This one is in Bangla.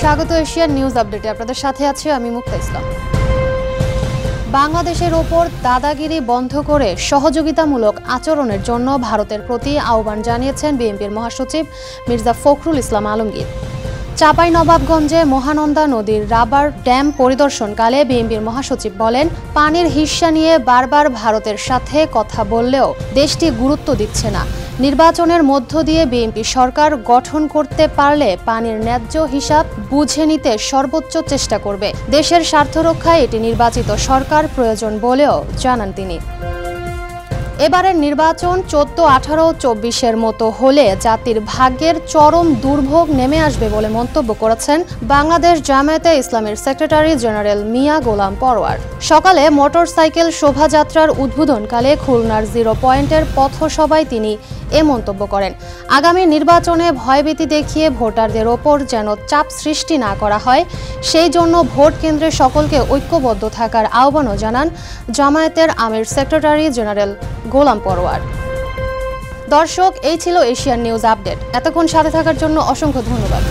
স্বাগত এশিয়ান নিউজ আপডেটে। আপনাদের সাথে আছি আমি মুক্তা ইসলাম। বাংলাদেশের ওপর দাদাগিরি বন্ধ করে সহযোগিতামূলক আচরণের জন্য ভারতের প্রতি আহ্বান জানিয়েছেন বিএনপির মহাসচিব মির্জা ফখরুল ইসলাম আলমগীর। চাঁপাইনবাবগঞ্জে মহানন্দা নদীর রাবার ড্যাম পরিদর্শনকালে বিএনপির মহাসচিব বলেন, পানির হিস্যা নিয়ে বারবার ভারতের সাথে কথা বললেও দেশটি গুরুত্ব দিচ্ছে না। নির্বাচনের মধ্য দিয়ে বিএনপি সরকার গঠন করতে পারলে পানির ন্যায্য হিসাব বুঝে নিতে সর্বোচ্চ চেষ্টা করবে। দেশের স্বার্থ রক্ষায় এটি নির্বাচিত সরকার প্রয়োজন বলেও জানান তিনি। এবারের নির্বাচন 14, 18, 24-এর মতো হলে জাতির ভাগ্যের চরম দুর্ভোগ নেমে আসবে বলে মন্তব্য করেছেন বাংলাদেশ জামায়াতে ইসলামের সেক্রেটারি জেনারেল মিয়া গোলাম পরোয়ার। সকালে মোটরসাইকেল শোভাযাত্রার উদ্বোধনকালে খুলনার 0 পয়েন্টের পথসভায় তিনি এ মন্তব্য করেন। আগামী নির্বাচনে ভয়ভীতি দেখিয়ে ভোটারদের ওপর যেন চাপ সৃষ্টি না করা হয়, সেই জন্য ভোট কেন্দ্রে সকলকে ঐক্যবদ্ধ থাকার আহ্বানও জানান জামায়াতের আমির সেক্রেটারি জেনারেল গোলাম পরোয়ার। দর্শক, এই ছিল এশিয়ান নিউজ আপডেট। এতক্ষণ সাথে থাকার জন্য অসংখ্য ধন্যবাদ।